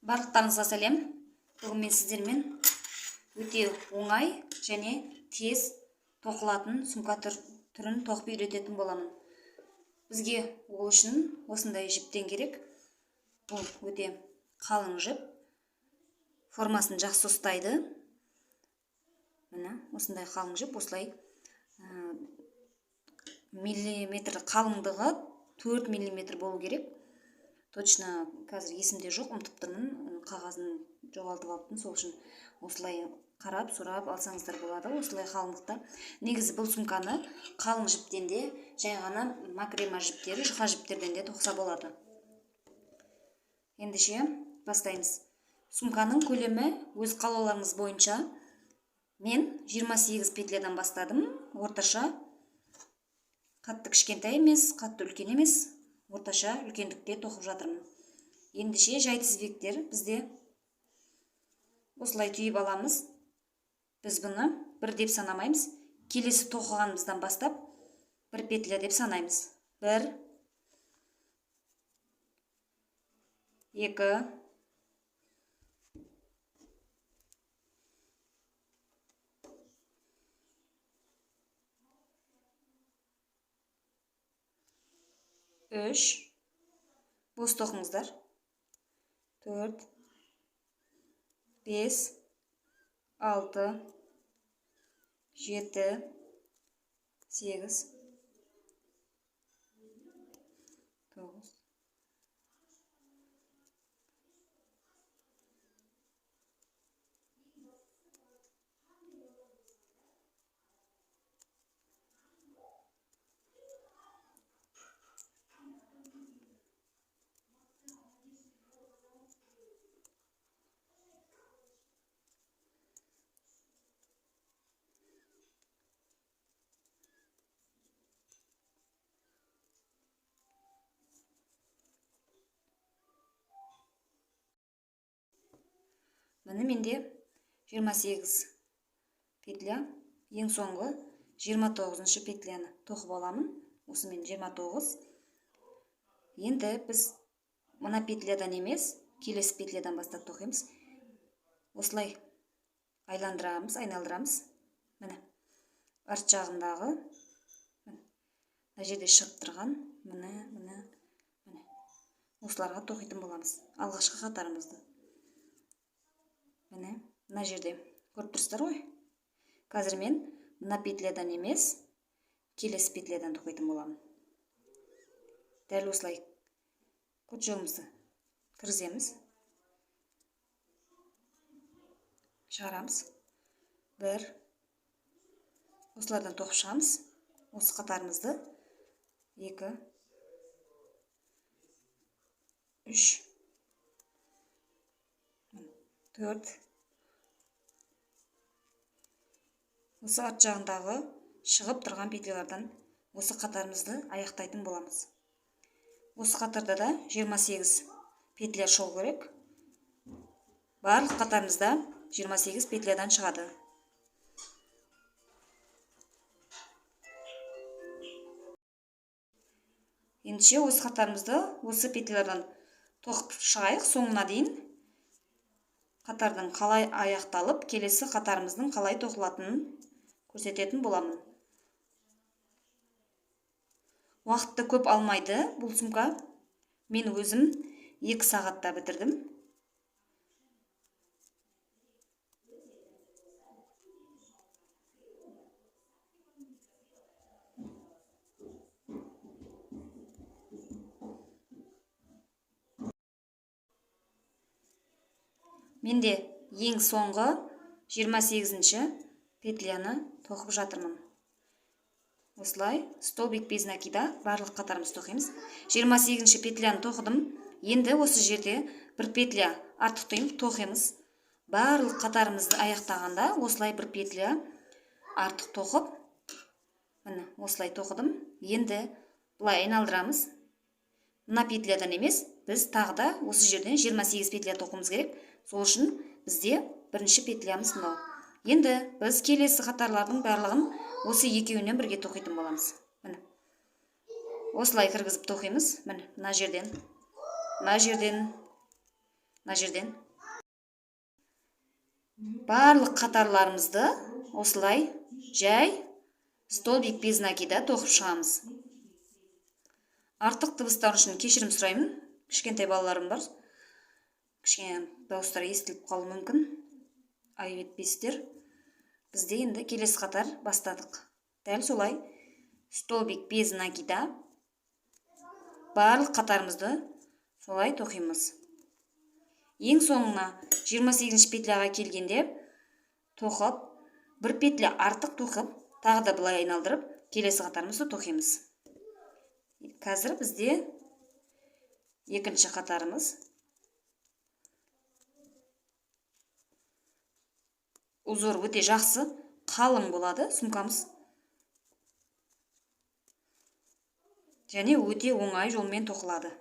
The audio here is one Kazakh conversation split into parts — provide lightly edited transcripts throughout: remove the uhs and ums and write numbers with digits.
Барлықтарыңызға сәлем. Бүгін мен сіздермен өте оңай және тез тоқылатын сумка түрін тоқып үйрететін боламын. Бізге ол үшін осындай жіптен керек. Бұл өте қалың жіп. Формасын жақсы ұстайды. Міне, осындай қалың жіп, осылай миллиметр қалыңдығы 4 миллиметр болу керек. Точно қазір есімде жоқ, ұмытып тұрмын, қағазын жоғалтып алыппын, сол үшін осылай қарап, сұрап алсаңыздар болады, осылай қалыңдықта. Негізі бұл сумканы қалың жіптен де, жай ғана макрема жіптері, жұқа жіптерден де тоқса болады. Ендеше бастаймыз. Сумканың көлемі өз қалауларыңыз бойынша мен 28 петлядан бастадым. Орташа қатты кішкентай емес, қатты үлкен емес, орташа үлкендікте тоқып жатырмын. Ендеше жай тізбектер бізде осылай түйіп аламыз. Біз бұны бір деп санамаймыз. Келесі тоқығанымыздан бастап бір петля деп санаймыз. 1, 2, 3, бос тоқыңыздар. 4, 5, 6, 7, 8, 9. Міне менде 28 петля, ең соңғы 29 петляны тоқып аламын. Осымен 29. Енді біз мына петлядан емес, келесі петлядан бастап тоқимыз. Осылай айналдырамыз. Міне, арт жағындағы, мына жерде шығып тұрған, міне. Осыларға тоқитын боламыз. Алғашқы қатарымызды. Міне, мына жерде көріп тұрсыздар ғой. Қазір мен мына петлядан емес, келесі петлядан тоқитын боламын. Дәл осылай көтжоғымызды кіргіземіз. Шығарамыз. 1. Осылардан тоқып шығамыз. Осы қатарымызды 2, 3, 4. Осы арт жағындағы шығып тұрған петлялардан осы қатарымызды аяқтайтын боламыз. Осы қатарда да 28 петля шығу керек. Барлық қатарымызда 28 петлядан шығады. Ендеше осы қатарымызды осы петлялардан тоқып шығайық. Соңына дейін қатардың қалай аяқталып, келесі қатарымыздың қалай тоқылатынын көрсететін боламын. Уақытты көп алмайды бұл сумка. Мен өзім 2 сағатта бітірдім. Менде ең соңғы 28-ші петляны тоқып жатырмын. Осылай столбик без накида барлық қатарымыз тоқимыз. 28-ші петляны тоқыдым. Енді осы жерде бір петля артық тоқимыз. Барлық қатарымызды аяқтағанда осылай бір петля артық тоқып, міне осылай тоқыдым. Енді бұлай айналдырамыз. Мына петлядан емес, біз тағы да осы жерден 28 петля тоқымыз керек. Сол үшін бізде бірінші петлямыз мынау. Енді біз келесі қатарлардың барлығын осы екеуінен бірге тоқитын боламыз. Міне. Осылай кіргізіп тоқимыз. Міне, мына жерден мына жерден барлық қатарларымызды осылай жай столбик без накида тоқып шығамыз. Артық дыбыстар үшін кешірім сұраймын. Кішкентай балаларым бар. Кішкене дауыстар естіліп қалуы мүмкін. Айып етпесіздер. Бізде енді келесі қатар бастадық. Дәл солай столбик без накида барлық қатарымызды солай тоқимыз. Ең соңына 28 петляға келгенде тоқып, бір петля артық тоқып, тағы да былай айналдырып, келесі қатарымызды тоқимыз. Қазір бізде екінші қатарымыз. Узор өте жақсы, қалың болады сумкамыз. Және өте оңай жолмен тоқылады.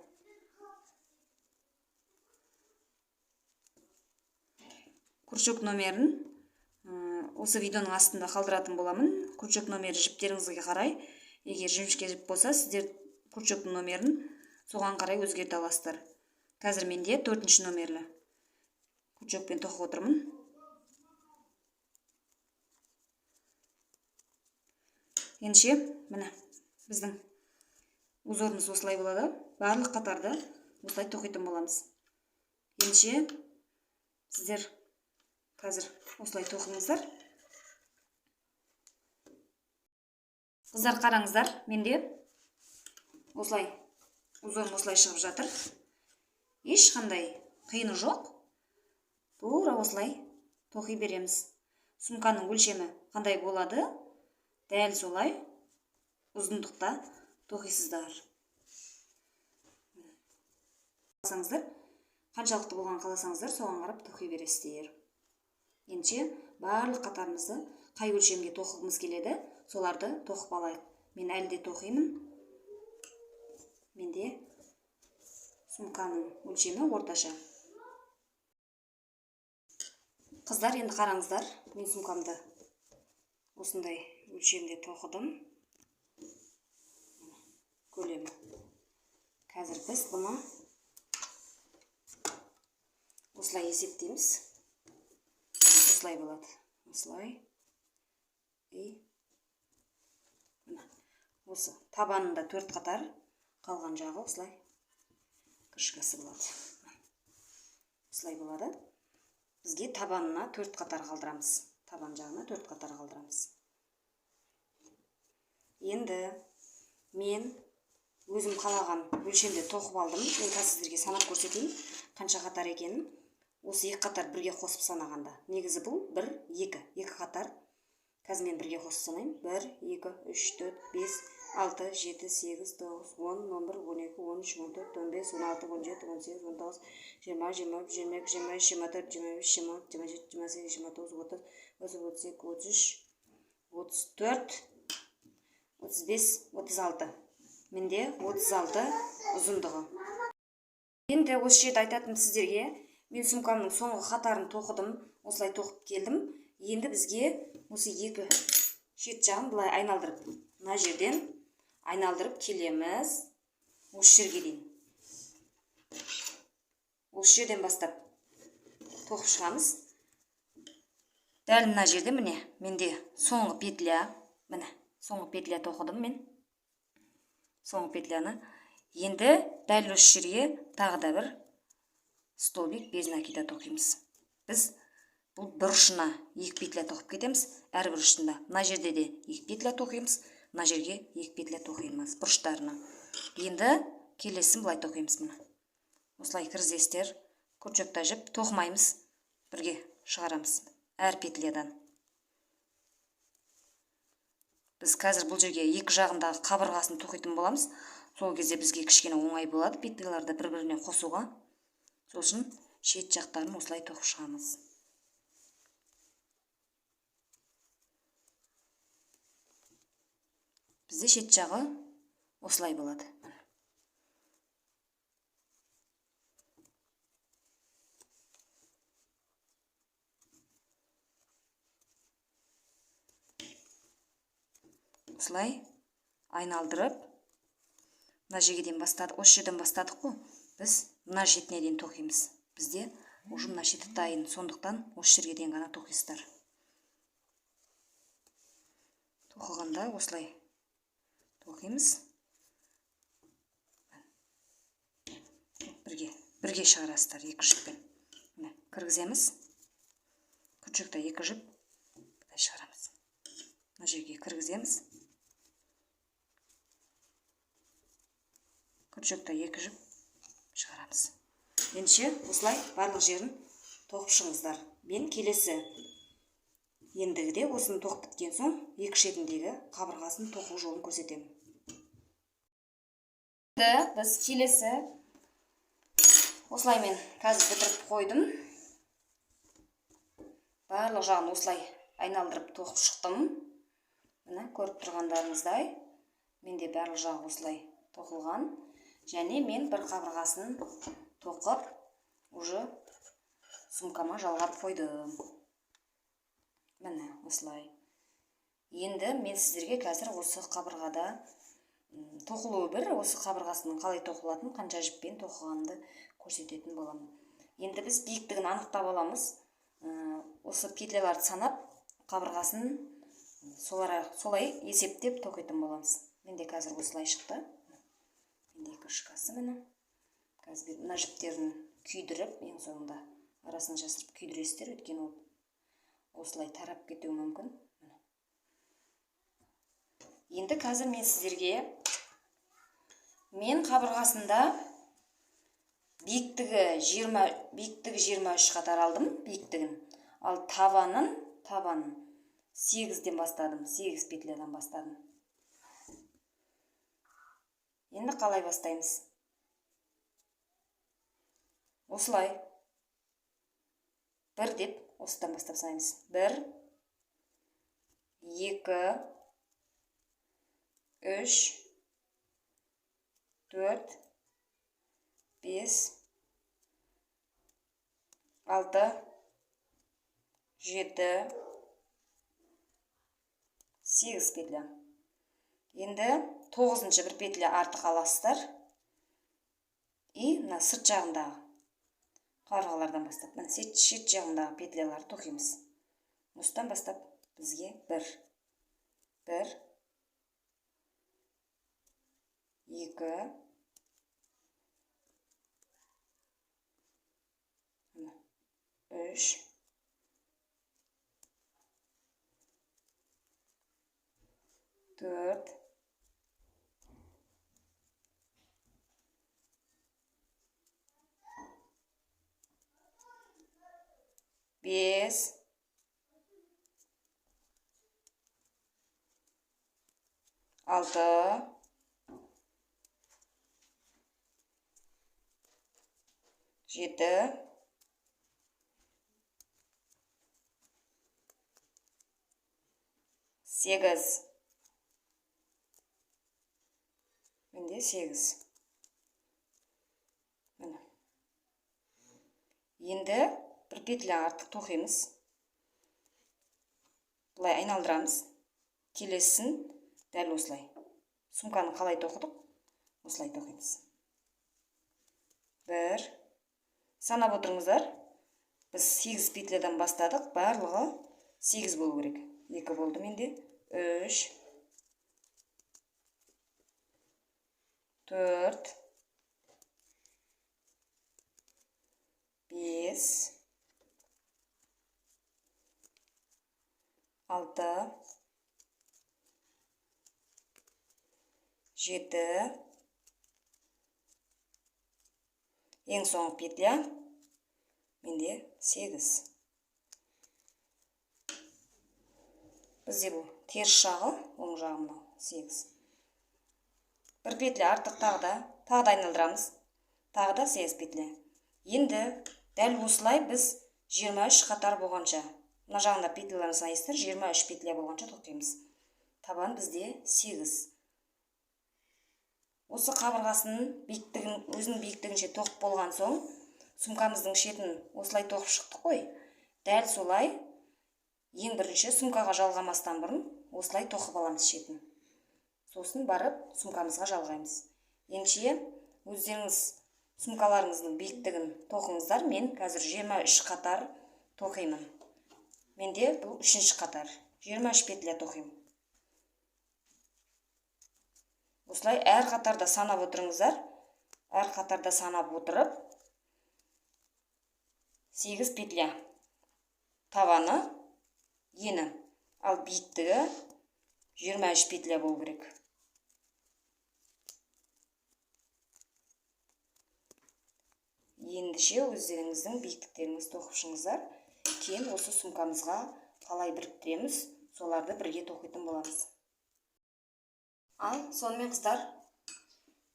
Күршік номерін осы видеоның астында қалдыратын боламын. Күршік номері жіптеріңізге қарай. Егер жіңішке жіп болса, сіздер күршіктің номерін соған қарай өзгерте аласыздар. Қазір менде 4-ші номерлі күршікпен тоқып отырмын. Ендеше, міне, біздің узорымыз осылай болады. Барлық қатарды осылай тоқитын боламыз. Ендеше, сіздер қазір осылай тоқыңыздар. Қыздар, қараңыздар, менде осылай узорым осылай шығып жатыр. Ешқандай қиыны жоқ. Тура осылай тоқи береміз. Сумканың өлшемі қандай болады? Дәл солай ұзындықта тоқисыздар. Қаншалықты болған қаласаңыздар, соған қарап тоқи бересіздер. Ендеше барлық қатарымызды қай өлшемге тоқығымыз келеді, соларды тоқып алайық. Мен әлі де тоқимын. Менде сумканың өлшемі орташа. Қыздар, енді қараңыздар, мен сумкамды осындай өлшемде тоқыдым. Көлемі. Қазір біз бұны осылай есептейміз. Осылай болады. Осылай. Осы табанында 4 қатар, қалған жағы осылай крышкасы болады. Осылай болады. Бізге табанына 4 қатар қалдырамыз. Табан жағына 4 қатар қалдырамыз. Енді мен өзім қалаған өлшемде тоқып алдым. Мен сіздерге санап көрсетейін, қанша қатар екенін. Осы 2 қатар бірге қосып санағанда. Негізі бұл 1, 2 қатар. Қазір мен бірге қосып санайым. 1, 2, 3, 4, 5, 6, 7, 8, 9, 10, 11, 12, 13, 14, 15, 16, 17, 18, 19, 20, 21, 22, 23, 24, 25, 26, 27, 28, 29, 30, 32, 33, 34, 35, 36. Менде 36 ұзындығы. Енді осы жерде айтатын сіздерге, мен сумкамның соңғы қатарын тоқыдым, осылай тоқып келдім. Енді бізге осы 2 шет жағын былай айналдырып, мына жерден айналдырып келеміз. Осы жерге дейін. Осы жерден бастап тоқып шығамыз. Дәл мына жерде міне, менде соңғы петля, міне, соңғы петля тоқыдым мен. Соңғы петляны. Енді дәл осы жерге тағы да бір столбик без накида тоқимыз. Біз бұл бір ұшына 2 петля тоқып кетеміз. Әрбір ұшында. Мына жерде де 2 петля тоқимыз. Мына жерге 2 петля тоқимыз. Бұрыштарына. Енді келесін былай тоқимыз мұны. Осылай кірзестер, күршікті жіп тоқымаймыз. Бірге шығарамыз. Әр петлядан. Біз қазір бұл жерге 2 жағындағы қабырғасын тоқитын боламыз. Сол кезде бізге кішкене оңай болады петляларды бір-біріне қосуға. Сосын шет жақтарын осылай тоқып шығамыз. Бізде шет жағы осылай болады. Осылай айналдырып, мына жерден бастадық, осы жерден бастадық қой. Біз мына шетіне дейін тоқимыз. Бізде уже мына шеті дайын, сондықтан осы жерге дейін ғана тоқисыздар. Тоқығанда осылай тоқимыз. Бірге шығарасыздар екі жіппен. Міне кіргіземіз. Күршекті екі жіп бұлай шығарамыз. Мына жерге кіргіземіз. Күршекті екі жіп шығарамыз. Ендеше осылай барлық жерін тоқып шығыңыздар. Мен келесі ендігіде осыны тоқып біткен соң екі шетіндегі қабырғасын тоқу жолын көрсетемін. Біз келесі осылай мен қазір бітіріп қойдым. Барлық жағын осылай айналдырып тоқып шықтым. Міне көріп тұрғандарыңыздай, менде барлық жағы осылай тоқылған. Және мен бір қабырғасын тоқып, уже сумкама жалғап қойдым. Міне осылай. Енді мен сіздерге қазір осы қабырғада тоқылуы бір, осы қабырғасының қалай тоқылатын, қанша жіппен тоқығанды көрсететін боламын. Енді біз биіктігін анықтап аламыз. Осы петляларды санап, қабырғасын солай есептеп тоқитын боламыз. Менде қазір осылай шықты. Менде крышкасы міне. Қазір мына жіптерін күйдіріп, ең соңында арасын жасырып күйдіресіздер, өйткені осылай тарап кетуі мүмкін. Енді қазір мен сіздерге қабырғасында биіктігі 23 қатар алдым, биіктігін. Ал табанын 8-ден бастадым, 8 петлядан бастадым. Енді қалай бастаймыз? Осылай. 1 деп осыдан бастап санаймыз. 1, 2, 3, 4, 5, 6, 7, 8 петля. Енді 9-шы бір петля артық аласыздар. И мына сырт жағындағы қабырғалардан бастап, мына шет жағындағы петляларды тоқимыз. Осыдан бастап бізге 1, 2, 3, 4, 5, 6, 7, 8. Менде 8. Міне. Енді бір петля артық тоқимыз. Бұлай айналдырамыз. Келесін дәл осылай. Сумканы қалай тоқыдық? Осылай тоқимыз. 1. Санап отырыңыздар. Біз 8 петлядан бастадық. Барлығы 8 болу керек. 2 болды менде. 3, 4, 5, 6, 7, ең соңғы петля менде 8. Бізде бұл теріс жағы, оң жағы мынау 8. Бір петля артық тағы да айналдырамыз. Тағы да 8 петля. Енді дәл осылай біз 23 қатар болғанша, мына жағында петляларын санайсыздар, 23 петля болғанша тоқимыз. Табан бізде 8. Осы қабырғасының өзінің биіктігінше тоқып болған соң, сумкамыздың шетін осылай тоқып шықтық қой. Дәл солай ең бірінші сумкаға жалғамастан бұрын осылай тоқып аламыз шетін. Сосын барып сумкамызға жалғаймыз. Ендеше өздеріңіз сумкаларыңыздың биіктігін тоқыңыздар. Мен қазір 23 қатар тоқимын. Менде бұл 3-ші қатар. 23 петля тоқимын. Осылай әр қатарда санап отырыңыздар. Әр қатарда санап отырып 8 петля. Таваны, ені, ал биіктігі 23 петля болу керек. Ендіше өздеріңіздің биіктіктеріңізді тоқып шығыңыздар. Кейін осы сумкамызға қалай біріктіреміз, соларды бірге тоқитын боламыз. Ал сонымен қыздар,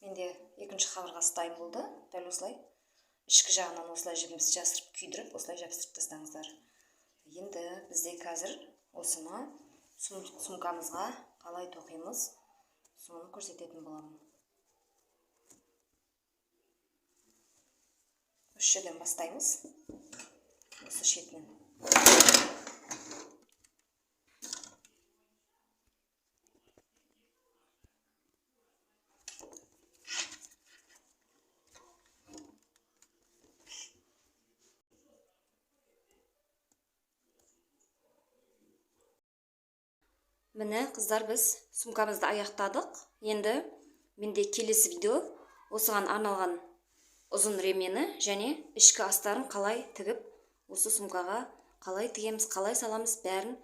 менде екінші қабырғасы дайын болды. Дәл осылай. Ішкі жағынан осылай жібімізді жасырып, күйдіріп, осылай жабыстырып тастаңыздар. Енді бізде қазір осыны сумкамызға қалай тоқимыз, соны көрсететін боламын. Үш жерден бастаймыз. Осы шетінен. Міне қыздар, біз сумкамызды аяқтадық. Енді менде келесі видео осыған арналған ұзын ремені және ішкі астарын қалай тігіп, осы сумкаға қалай тігеміз, қалай саламыз, бәрін